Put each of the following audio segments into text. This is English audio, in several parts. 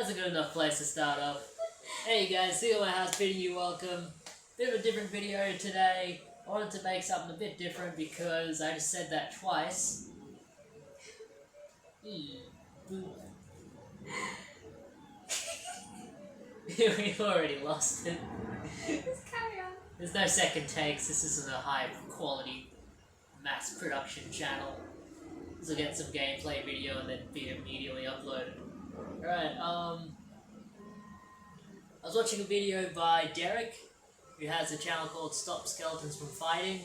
That's a good enough place to start off. Hey guys, Seal My House bidding you welcome. Bit of a different video today. I wanted to make something a bit different because I just said that twice. We've already lost it. Just carry on. There's no second takes, this isn't a high quality mass production channel. This will get some gameplay video and then be immediately uploaded. Alright, I was watching a video by Derek, who has a channel called Stop Skeletons from Fighting.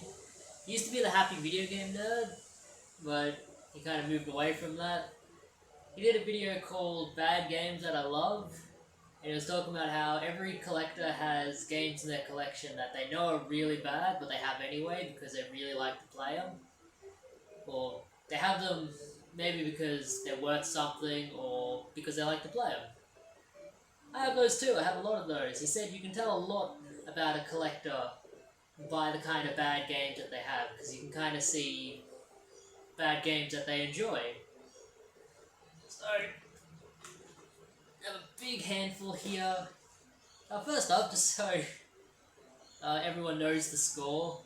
He used to be the Happy Video Game Nerd, but he kind of moved away from that. He did a video called Bad Games That I Love, and he was talking about how every collector has games in their collection that they know are really bad, but they have anyway because they really like to play them. Or they have them maybe because they're worth something, or because they like to play them. I have those too, I have a lot of those. He said you can tell a lot about a collector by the kind of bad games that they have, because you can kind of see bad games that they enjoy. So, I have a big handful here. First up, just so everyone knows the score,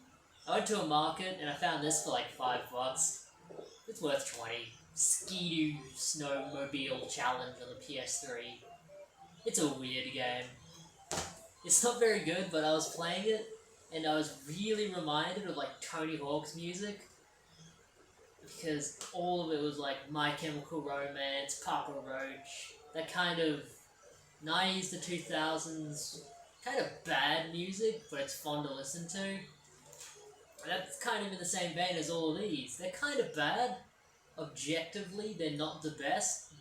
I went to a market and I found this for like $5. It's worth 20. Ski-Doo Snowmobile Challenge on the PS3. It's a weird game. It's not very good, but I was playing it and I was really reminded of like Tony Hawk's music, because all of it was like My Chemical Romance, Papa Roach, that kind of 90s to 2000s kind of bad music, but it's fun to listen to. And that's kind of in the same vein as all of these. They're kind of bad. Objectively, they're not the best,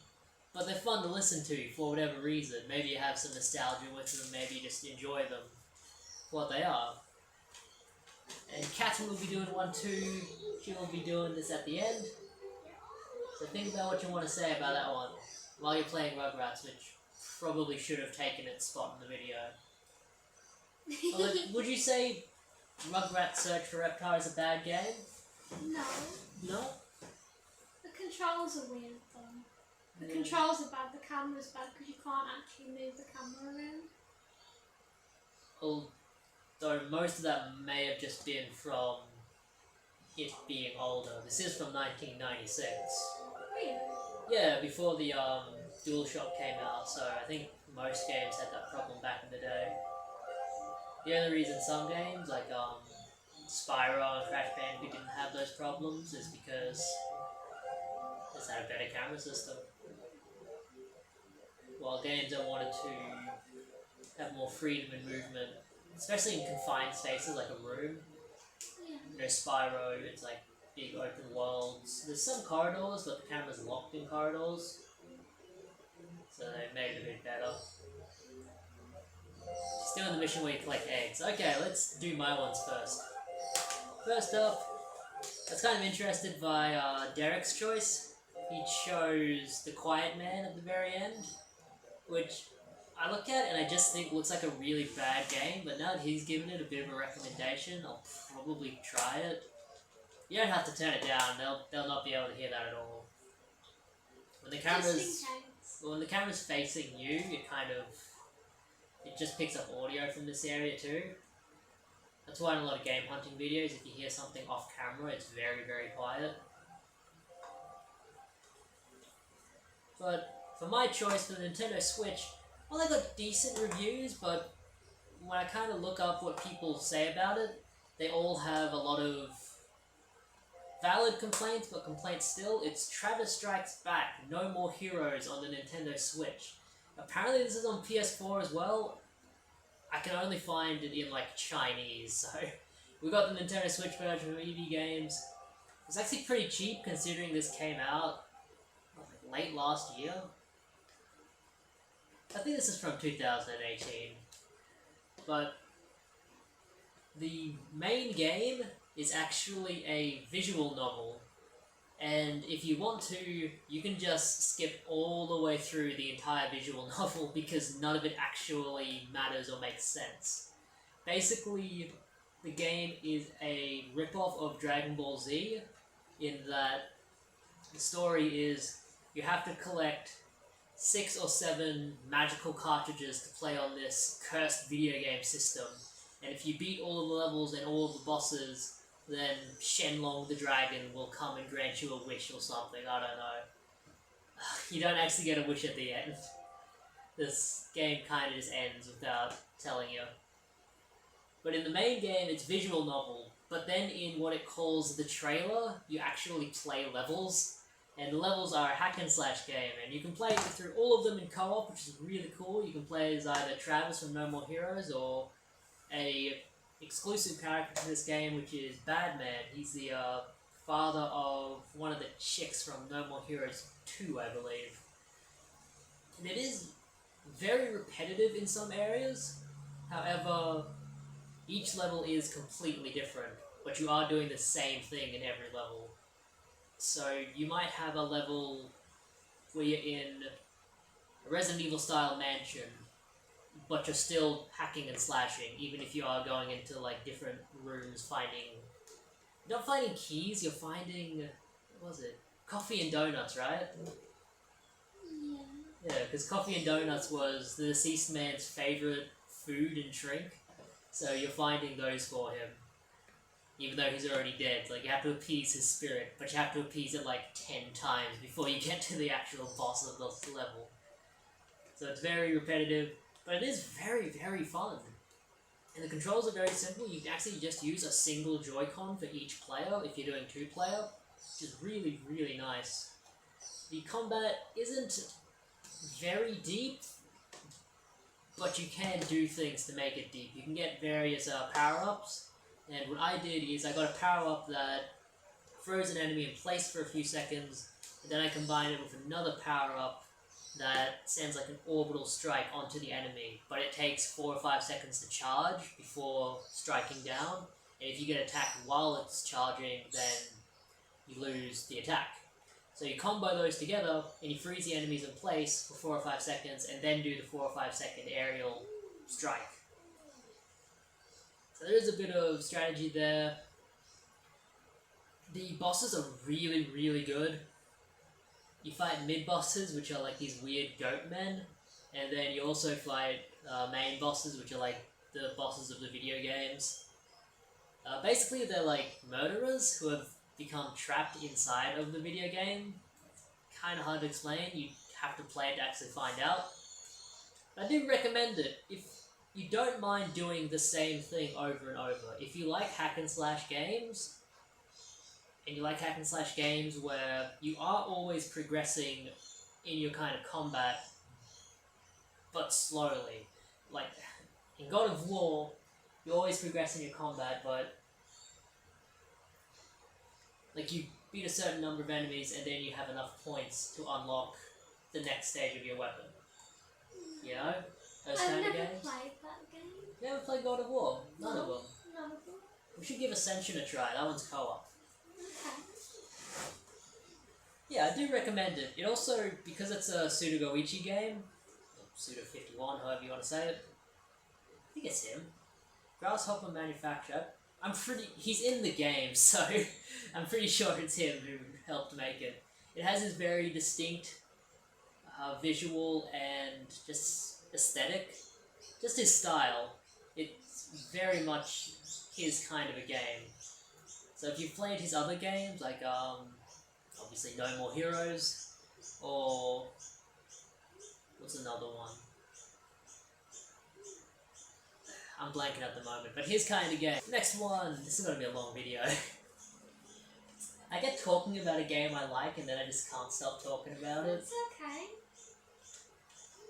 but they're fun to listen to for whatever reason. Maybe you have some nostalgia with them, maybe you just enjoy them for what they are. And Catherine will be doing one too. She will be doing this at the end. So think about what you want to say about that one while you're playing Rugrats, which probably should have taken its spot in the video. Well, would you say Rugrats Search for Reptar is a bad game? No. No? The controls are weird though. The controls are bad, the camera's bad because you can't actually move the camera around. Although most of that may have just been from it being older. This is from 1996. Really? Yeah, before the DualShock came out, so I think most games had that problem back in the day. The only reason some games, like Spyro and Crash Bandicoot, didn't have those problems is because it's had a better camera system. While games that wanted to have more freedom in movement, especially in confined spaces like a room. Yeah. You know, Spyro, it's like big open worlds. There's some corridors, but the camera's locked in corridors, so they made it a bit better. Still in the mission where you collect eggs. Okay, let's do my ones first. First up, I was kind of interested by Derek's choice. He chose The Quiet Man at the very end, which I look at and I just think looks like a really bad game, but now that he's given it a bit of a recommendation, I'll probably try it. You don't have to turn it down, they'll not be able to hear that at all. When the camera's facing you, it just picks up audio from this area too. That's why in a lot of game hunting videos, if you hear something off camera, it's very, very quiet. But for my choice for the Nintendo Switch, well, I got decent reviews, but when I kind of look up what people say about it, they all have a lot of valid complaints, but complaints still. It's Travis Strikes Back, No More Heroes on the Nintendo Switch. Apparently this is on PS4 as well. I can only find it in like Chinese, so we got the Nintendo Switch version of EV Games. It's actually pretty cheap considering this came out like late last year. I think this is from 2018. But the main game is actually a visual novel, and if you want to, you can just skip all the way through the entire visual novel because none of it actually matters or makes sense. Basically, the game is a rip-off of Dragon Ball Z, in that the story is you have to collect 6 or 7 magical cartridges to play on this cursed video game system. And if you beat all of the levels and all of the bosses, then Shenlong the dragon will come and grant you a wish or something, I don't know. You don't actually get a wish at the end. This game kind of just ends without telling you. But in the main game, it's visual novel. But then in what it calls the trailer, you actually play levels. And the levels are a hack and slash game, and you can play through all of them in co-op, which is really cool. You can play as either Travis from No More Heroes or a exclusive character to this game, which is Badman. He's the father of one of the chicks from No More Heroes 2, I believe. And it is very repetitive in some areas. However, each level is completely different, but you are doing the same thing in every level. So you might have a level where you're in a Resident Evil style mansion, but you're still hacking and slashing, even if you are going into like different rooms finding... You're not finding keys, you're finding... what was it? Coffee and donuts, right? Yeah. Yeah, because coffee and donuts was the deceased man's favourite food and drink, so you're finding those for him. Even though he's already dead, like, you have to appease his spirit, but you have to appease it like 10 times before you get to the actual boss of the level. So it's very repetitive, but it is very, very fun. And the controls are very simple. You can actually just use a single Joy-Con for each player if you're doing 2-player, which is really, really nice. The combat isn't very deep, but you can do things to make it deep. You can get various power-ups, and what I did is I got a power-up that froze an enemy in place for a few seconds, and then I combined it with another power-up that sends like an orbital strike onto the enemy, but it takes 4 or 5 seconds to charge before striking down, and if you get attacked while it's charging, then you lose the attack. So you combo those together, and you freeze the enemies in place for 4 or 5 seconds, and then do the 4 or 5 second aerial strike. So there is a bit of strategy there. The bosses are really, really good. You fight mid-bosses, which are like these weird goat men, and then you also fight main bosses, which are like the bosses of the video games. Basically, they're like murderers who have become trapped inside of the video game. Kind of hard to explain, you have to play it to actually find out. I do recommend it if you don't mind doing the same thing over and over. If you like hack and slash games, and you like hack and slash games where you are always progressing in your kind of combat, but slowly. Like, in God of War, you always progress in your combat, but like you beat a certain number of enemies and then you have enough points to unlock the next stage of your weapon. You know? Those I've kind of never games. played that game. You never played God of War? None of them. None of them. We should give Ascension a try, that one's co-op. Okay. Yeah, I do recommend it. It also, because it's a Suda Goichi game, or Suda 51, however you want to say it, I think it's him. Grasshopper Manufacturer. He's in the game, so I'm pretty sure it's him who helped make it. It has this very distinct visual and just aesthetic. Just his style. It's very much his kind of a game. So if you've played his other games, like obviously No More Heroes, or what's another one? I'm blanking at the moment, but his kind of game. Next one, this is going to be a long video. I get talking about a game I like and then I just can't stop talking about it. It's okay.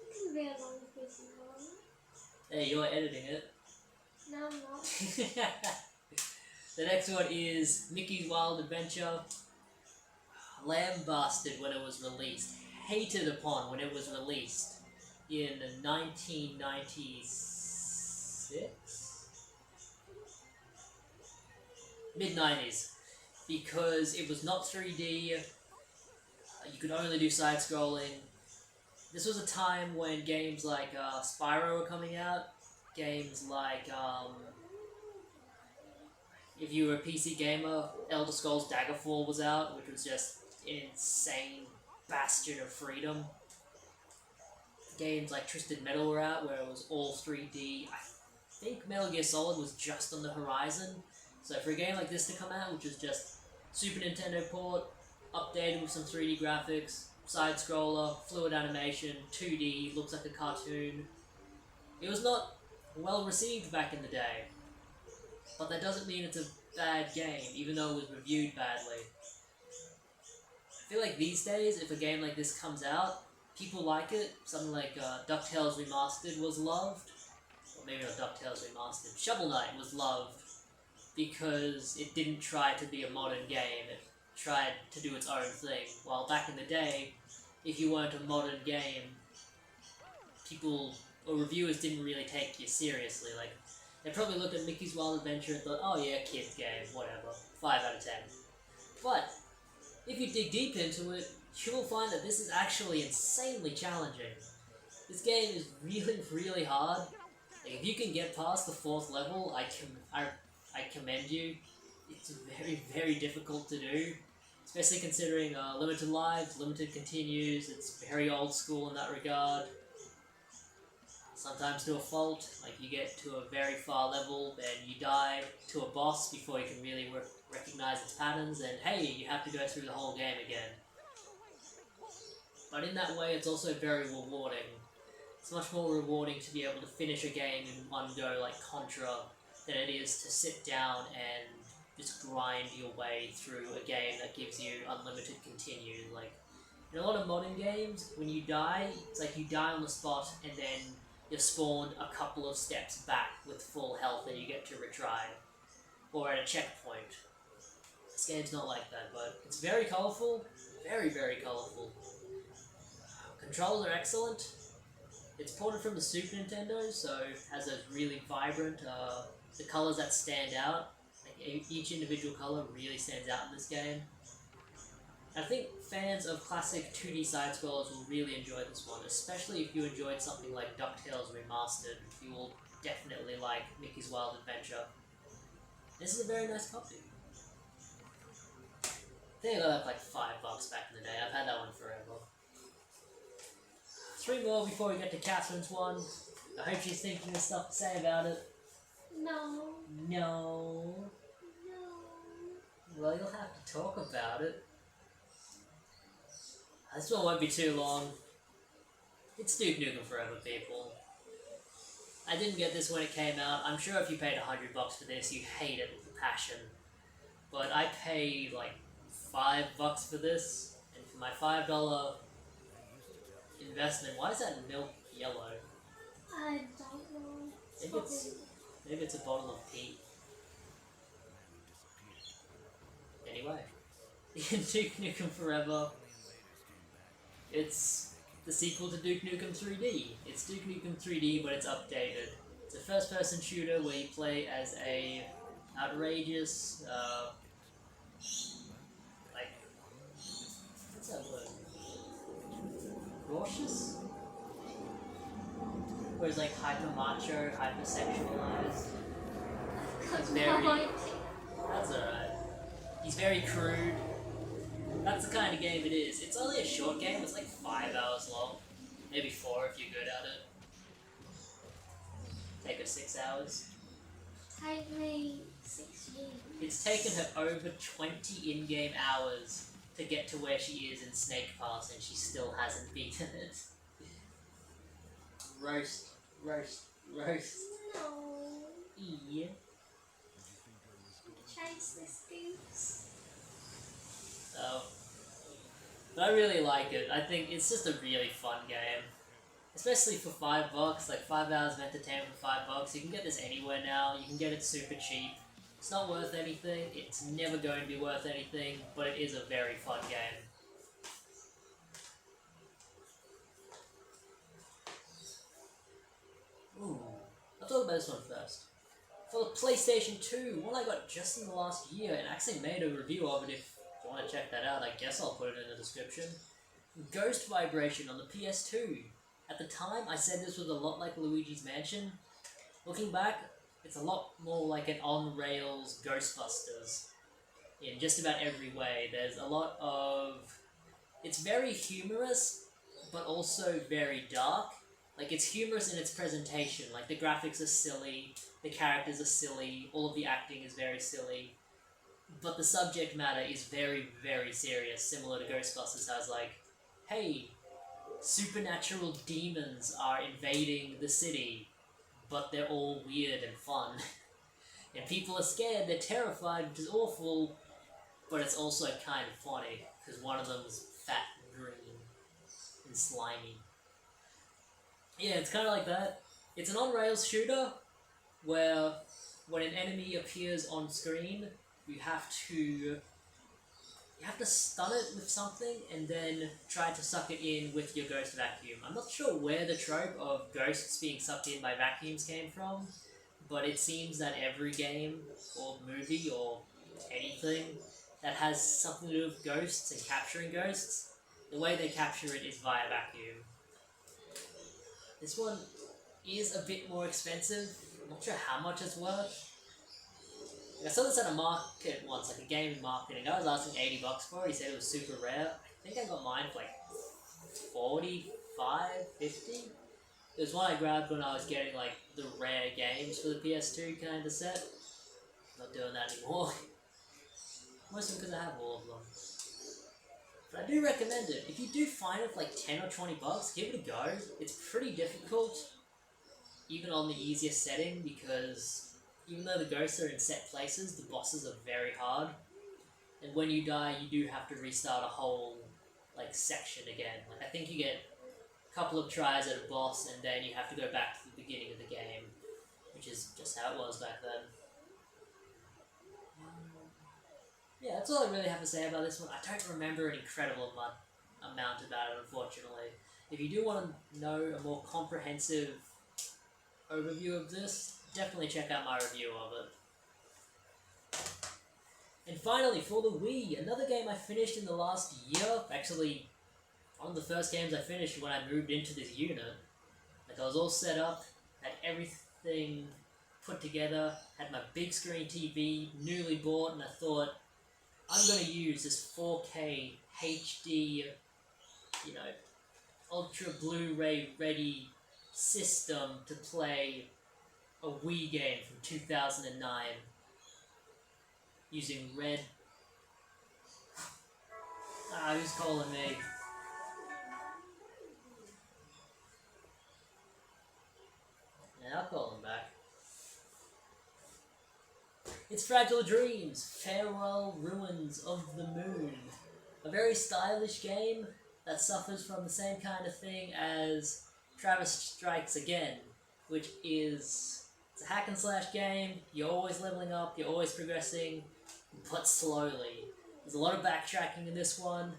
It can be a long video. Hey, you're editing it. No, I'm not. The next one is Mickey's Wild Adventure. Lambasted when it was released. Hated upon when it was released in 1996? Mid-90s. Because it was not 3D, you could only do side-scrolling. This was a time when games like Spyro were coming out. Games like, if you were a PC gamer, Elder Scrolls Daggerfall was out, which was just an insane bastion of freedom. games like Twisted Metal were out, where it was all 3D. I think Metal Gear Solid was just on the horizon. So for a game like this to come out, which is just Super Nintendo port, updated with some 3D graphics, side scroller, fluid animation, 2D, looks like a cartoon. It was not well received back in the day, but that doesn't mean it's a bad game, even though it was reviewed badly. I feel like these days, if a game like this comes out, people like it. Something like DuckTales Remastered was loved, or maybe not DuckTales Remastered, Shovel Knight was loved, because it didn't try to be a modern game, it tried to do its own thing. While back in the day, if you weren't a modern game, people or reviewers didn't really take you seriously. Like, they probably looked at Mickey's Wild Adventure and thought, oh yeah, kids game, whatever, 5 out of 10. But, if you dig deep into it, you will find that this is actually insanely challenging. This game is really, really hard. Like, if you can get past the 4th level, I commend you. It's very, very difficult to do, especially considering limited lives, limited continues. It's very old school in that regard. Sometimes to a fault, like you get to a very far level and you die to a boss before you can really recognize its patterns, and hey, you have to go through the whole game again. But in that way, it's also very rewarding. It's much more rewarding to be able to finish a game in one go like Contra than it is to sit down and just grind your way through a game that gives you unlimited continue. Like, in a lot of modern games, when you die, it's like you die on the spot and then you're spawned a couple of steps back with full health and you get to retry. Or at a checkpoint. This game's not like that, but it's very colourful. Very, very colourful. Controls are excellent. It's ported from the Super Nintendo, so it has a really vibrant, the colours that stand out. Like each individual colour really stands out in this game. I think fans of classic 2D side-scrollers will really enjoy this one, especially if you enjoyed something like DuckTales Remastered. You will definitely like Mickey's Wild Adventure. This is a very nice copy. I think I got that for like $5 back in the day. I've had that one forever. 3 more before we get to Catherine's one. I hope she's thinking of stuff to say about it. No. No. No. Well, you'll have to talk about it. This one won't be too long. It's Duke Nukem Forever, people. I didn't get this when it came out. I'm sure if you paid $100 for this, you hate it with a passion. But I paid like $5 for this, and for my $5 investment, why is that milk yellow? I don't know. Maybe it's a bottle of pee. Anyway, Duke Nukem Forever. It's the sequel to Duke Nukem 3D. It's Duke Nukem 3D, but it's updated. It's a first-person shooter where you play as a outrageous, like, what's that word? Cautious? Where it's like hyper-macho, hyper-sexualized. He's very... That's alright. He's very crude. That's the kind of game it is. It's only a short game, it's like 5 hours long. Maybe 4 if you're good at it. Take her 6 hours. Take me 6 years. It's taken her over 20 in-game hours to get to where she is in Snake Pass, and she still hasn't beaten it. Roast. Roast. Roast. No. Yeah. Chase this goose. But I really like it. I think it's just a really fun game. Especially for $5, like 5 hours of entertainment for $5. You can get this anywhere now. You can get it super cheap. It's not worth anything. It's never going to be worth anything, but it is a very fun game. Ooh, I'll talk about this one first. For the PlayStation 2, one I got just in the last year, and I actually made a review of it. If you want to check that out, I guess I'll put it in the description. Ghost Vibration on the PS2. At the time, I said this was a lot like Luigi's Mansion. Looking back, it's a lot more like an on-rails Ghostbusters in just about every way. There's a lot of... It's very humorous, but also very dark. Like, it's humorous in its presentation. Like, the graphics are silly, the characters are silly, all of the acting is very silly. But the subject matter is very, very serious, similar to Ghostbusters has, like, hey, supernatural demons are invading the city, but they're all weird and fun. And people are scared, they're terrified, which is awful, but it's also kind of funny, because one of them is fat and green and slimy. Yeah, it's kind of like that. It's an on-rails shooter, where when an enemy appears on screen, you have to stun it with something and then try to suck it in with your ghost vacuum. I'm not sure where the trope of ghosts being sucked in by vacuums came from, but it seems that every game or movie or anything that has something to do with ghosts and capturing ghosts, the way they capture it is via vacuum. This one is a bit more expensive. I'm not sure how much it's worth. I saw this at a market once, like a gaming market, and I was asking $80 for it. He said it was super rare. I think I got mine for like 45, 50. It was one I grabbed when I was getting like the rare games for the PS2 kind of set. Not doing that anymore. Mostly because I have all of them. But I do recommend it. If you do find it for like 10 or 20 bucks, give it a go. It's pretty difficult, even on the easiest setting, because even though the ghosts are in set places, the bosses are very hard. And when you die, you do have to restart a whole like section again. Like, I think you get a couple of tries at a boss, and then you have to go back to the beginning of the game, which is just how it was back then. Yeah, that's all I really have to say about this one. I don't remember an incredible amount about it, unfortunately. If you do want to know a more comprehensive overview of this, definitely check out my review of it. And finally, for the Wii, another game I finished in the last year. Actually, one of the first games I finished when I moved into this unit. Like, I was all set up, had everything put together, had my big screen TV, newly bought, and I thought, I'm going to use this 4K HD, Ultra Blu-ray ready system to play a Wii game from 2009 using red. Who's calling me? Yeah, I'll call him back. It's Fragile Dreams, Farewell Ruins of the Moon. A very stylish game that suffers from the same kind of thing as Travis Strikes Again, which is, it's a hack and slash game. You're always leveling up, you're always progressing, but slowly. There's a lot of backtracking in this one.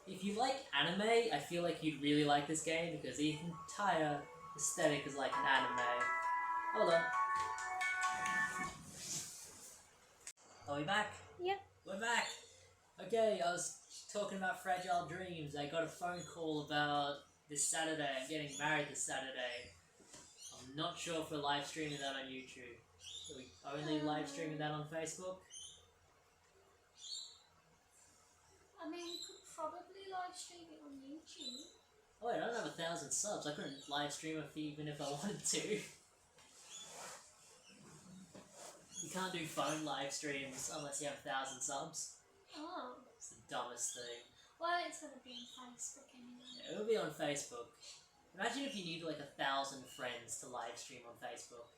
If you like anime, I feel like you'd really like this game because the entire aesthetic is like an anime. Hold on. Are we back? Yep. We're back! Okay, I was talking about Fragile Dreams. I got a phone call about this Saturday. I'm getting married this Saturday. I'm not sure if we're live streaming that on YouTube. Are we only live streaming that on Facebook? I mean, you could probably live stream it on YouTube. Oh wait, I don't have 1,000 subs. I couldn't live stream it even if I wanted to. You can't do phone live streams unless you have 1,000 subs. Oh. It's the dumbest thing. Well, it's gonna be on Facebook anyway. Yeah, it'll be on Facebook. Imagine if you need like 1,000 friends to live stream on Facebook.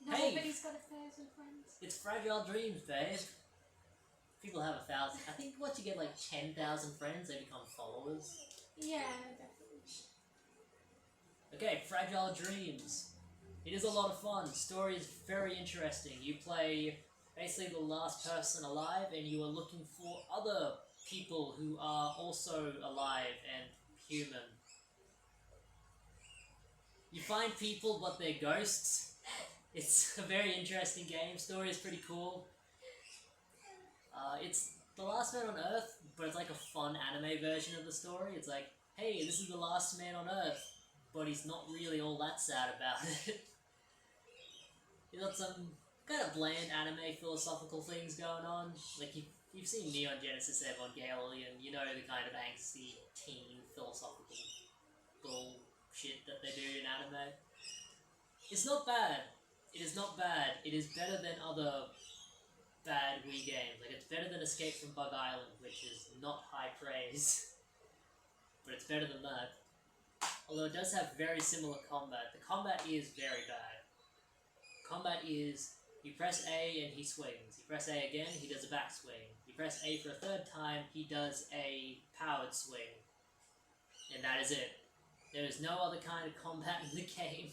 Hey! Nobody's got 1,000 friends. It's Fragile Dreams, babe. People have 1,000. I think once you get like 10,000 friends, they become followers. Yeah, definitely. Okay, Fragile Dreams. It is a lot of fun. The story is very interesting. You play basically the last person alive, and you are looking for other people who are also alive and human. You find people, but they're ghosts. It's a very interesting game. Story is pretty cool. It's The Last Man on Earth, but it's like a fun anime version of the story. It's like, hey, this is the last man on Earth, but he's not really all that sad about it. You got some kind of bland anime philosophical things going on. Like, you If you've seen Neon Genesis Evangelion, you know the kind of angsty teen philosophical bullshit that they do in anime. It's not bad. It is not bad. It is better than other bad Wii games. Like, it's better than Escape from Bug Island, which is not high praise. But it's better than that. Although it does have very similar combat. The combat is very bad. Combat is, you press A and he swings. You press A again, he does a backswing. You press A for a third time, he does a powered swing. And that is it. There is no other kind of combat in the game.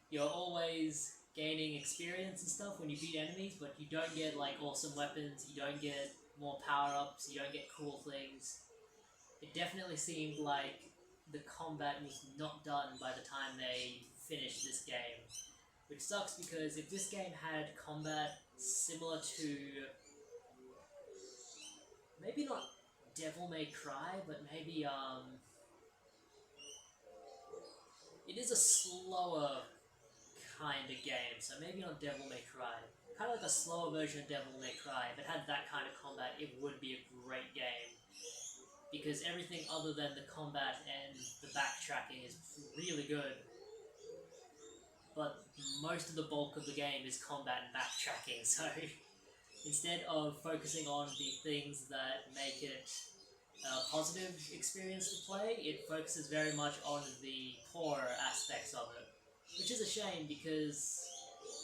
You're always gaining experience and stuff when you beat enemies, but you don't get like awesome weapons, you don't get more power-ups, you don't get cool things. It definitely seemed like the combat was not done by the time they finished this game. Which sucks because if this game had combat similar to... maybe not Devil May Cry, but maybe it is a slower kind of game, so maybe not Devil May Cry. Kind of like a slower version of Devil May Cry. If it had that kind of combat, it would be a great game. Because everything other than the combat and the backtracking is really good. But most of the bulk of the game is combat and backtracking, so instead of focusing on the things that make it a positive experience to play, it focuses very much on the poorer aspects of it. Which is a shame because,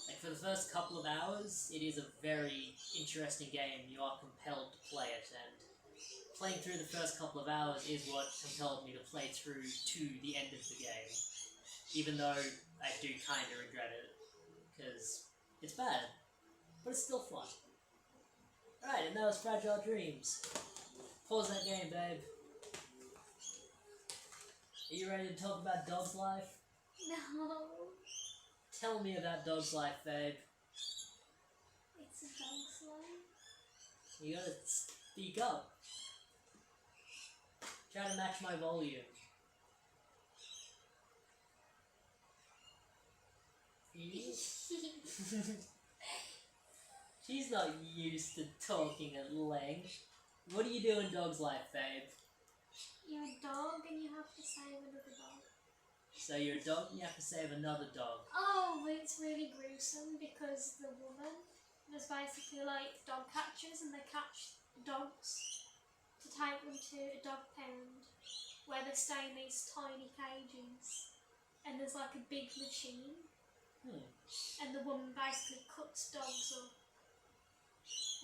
like, for the first couple of hours, it is a very interesting game. You are compelled to play it, and playing through the first couple of hours is what compelled me to play through to the end of the game. Even though I do kind of regret it, because it's bad, but it's still fun. Alright, and that was Fragile Dreams. Pause that game, babe. Are you ready to talk about Dog's Life? No. Tell me about Dog's Life, babe. It's a dog's life. You gotta speak up. Try to match my volume. She's not used to talking at length. What do you do in Dog's Life, babe? You're a dog and you have to save another dog. So you're a dog and you have to save another dog. Oh, but it's really gruesome because the woman was basically like dog catchers and they catch dogs to take them to a dog pound where they stay in these tiny cages and there's like a big machine and the woman basically cuts dogs up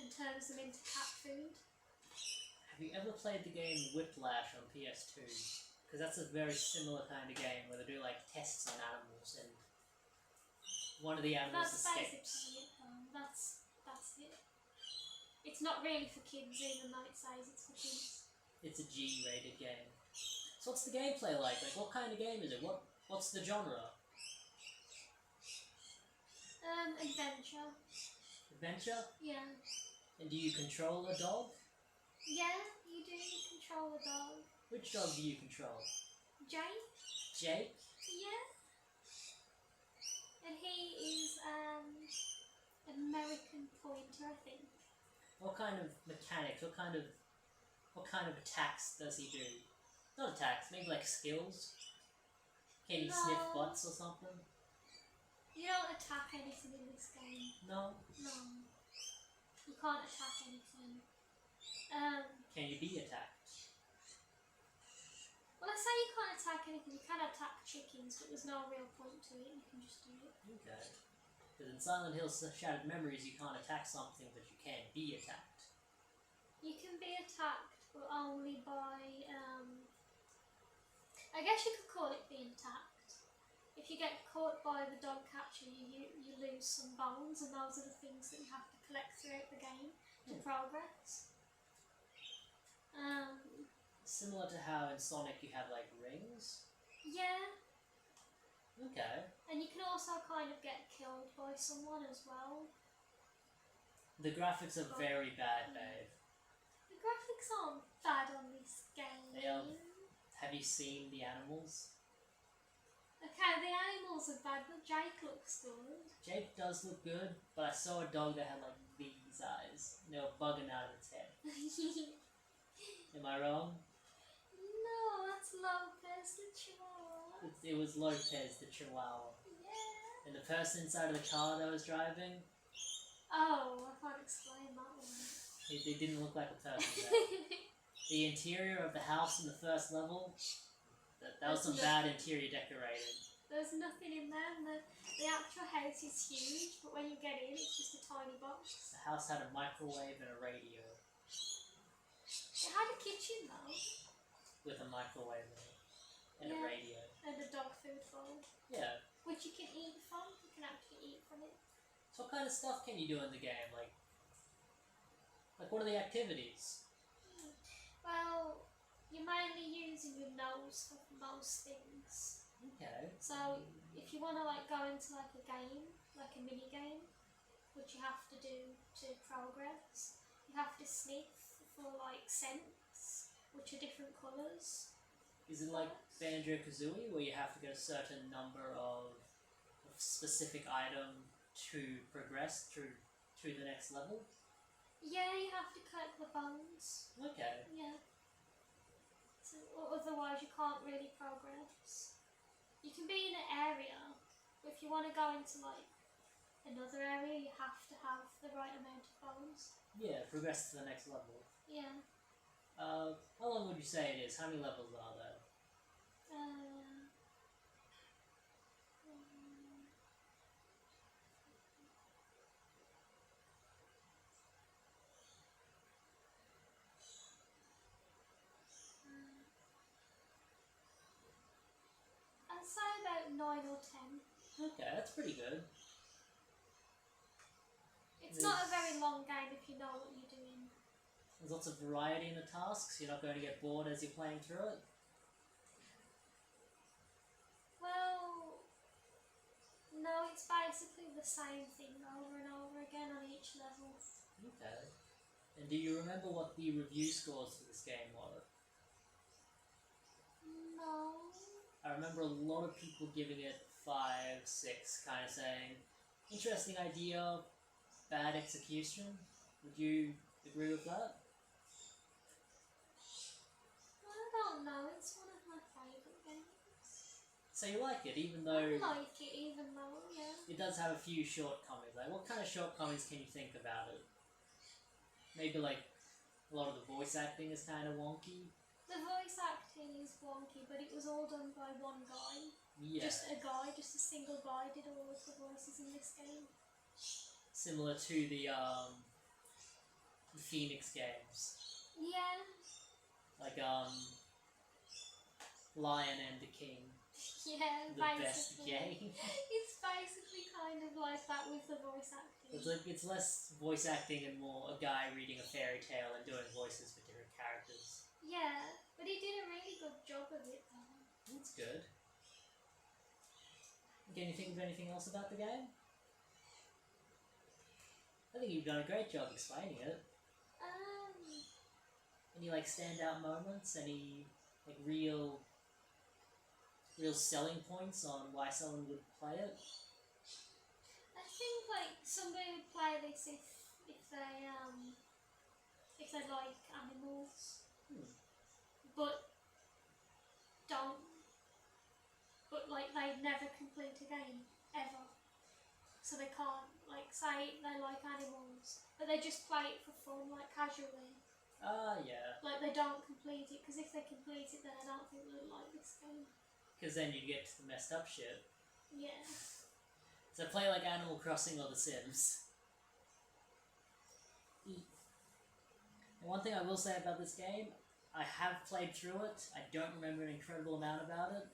and turns them into cat food. Have you ever played the game Whiplash on PS2? Because that's a very similar kind of game where they do like tests on animals and one of the animals That's escapes. basically it. That's it. It's not really for kids even though it says it's for kids. It's a G-rated game. So what's the gameplay like? Like, what kind of game is it? What's the genre? Adventure. Adventure? Yeah. And do you control a dog? Yeah, you do control a dog. Which dog do you control? Jake? Jake? Yeah. And he is an American pointer, I think. What kind of mechanics? What kind of attacks does he do? Not attacks, maybe like skills? Can he sniff No. butts or something? You don't attack anything in this game. No? No. You can't attack anything. Can you be attacked? Well, I say you can't attack anything. You can attack chickens, but there's no real point to it. You can just do it. Okay. Because in Silent Hill Shattered Memories, you can't attack something, but you can be attacked. You can be attacked, but only by, I guess you could call it being attacked. If you get caught by the dog catcher, you lose some bones, and those are the things that you have to collect throughout the game to progress. Similar to how in Sonic you have like rings? Yeah, Okay. and you can also kind of get killed by someone as well. The graphics are very bad, babe. The graphics aren't bad on this game. They are. Have you seen the animals? Okay, the animals are bad, but Jake looks good. Jake does look good, but I saw a dog that had like these size. And they were bugging out of its head. Am I wrong? No, that's Lopez the Chihuahua. It was Lopez the Chihuahua. Yeah. And the person inside of the car that I was driving, Oh, I can't explain that one. it didn't look like a person there. The interior of the house in the first level, that was some bad interior decorating. There's nothing in there, and the actual house is huge, but when you get in, it's just a tiny box. The house had a microwave and a radio It had a kitchen though, with a microwave in it and a Yeah. radio. and a dog food bowl, Yeah. which you can eat from. You can actually eat from it. So what kind of stuff can you do in the game? Like what are the activities? Well, you're mainly using your nose for most things. Okay. So if you want to like go into like a game, like a mini game, which you have to do to progress, you have to sniff for like scents, which are different colours. Is it like Banjo-Kazooie, where you have to get a certain number of specific item to progress to the next level? Yeah, you have to collect the bones. Okay. Yeah. So otherwise you can't really progress. You can be in an area, but if you want to go into like another area, you have to have the right amount of bones. Yeah, progress to the next level. Yeah. How long would you say it is? How many levels are there? I'd say about 9 or 10. Okay, that's pretty good. It's not a very long game if you know what you're doing. There's lots of variety in the tasks. You're not going to get bored as you're playing through it. Well, no, it's basically the same thing over and over again on each level. Okay. And do you remember what the review scores for this game were? No. I remember a lot of people giving it 5, 6, kind of saying, interesting idea, bad execution. Would you agree with that? I don't know, it's one of my favourite games. So you like it, even I though like it even though, yeah. it does have a few shortcomings. Like, what kind of shortcomings can you think about it? Maybe like a lot of the voice acting is kind of wonky. The voice acting is wonky, but it was all done by one guy. Yeah. Just a single guy did all of the voices in this game. Similar to the Phoenix games. Yeah. Like Lion and the King. Yeah, The best basically. game. It's basically kind of like that with the voice acting. It's less voice acting and more a guy reading a fairy tale and doing voices for different characters. Yeah, but he did a really good job of it though. That's good. Can you think of anything else about the game? I think you've done a great job explaining it. Any like standout moments? Any like real selling points on why someone would play it? I think like somebody would play this if they like animals, but like they'd never complete a game ever, so they can't like say they like animals, but they just play it for fun, like casually. Yeah. Like they don't complete it because if they complete it, then I don't think they'd like this game. Because then you get to the messed up shit. Yeah. So play like Animal Crossing or The Sims. And one thing I will say about this game, I have played through it. I don't remember an incredible amount about it,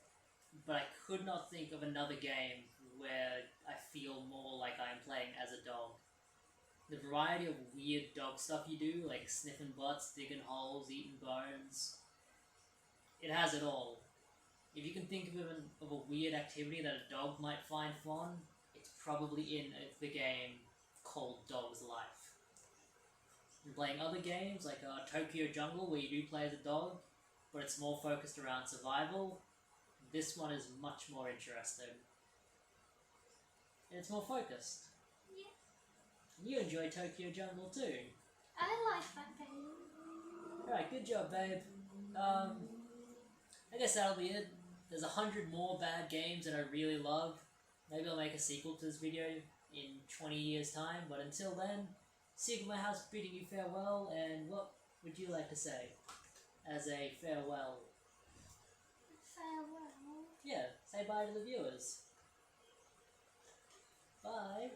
but I could not think of another game where I feel more like I am playing as a dog. The variety of weird dog stuff you do, like sniffing butts, digging holes, eating bones, it has it all. If you can think of a weird activity that a dog might find fun, it's probably in the game called Dog's Life. You're playing other games like Tokyo Jungle, where you do play as a dog, but it's more focused around survival. This one is much more interesting. And it's more focused. Yeah. You enjoy Tokyo Jungle too. I like that game. Alright, good job, babe. I guess that'll be it. There's 100 more bad games that I really love. Maybe I'll make a sequel to this video in 20 years' time, but until then, Secret My House bidding you farewell, and what would you like to say as a farewell? Farewell. Yeah, say bye to the viewers. Bye.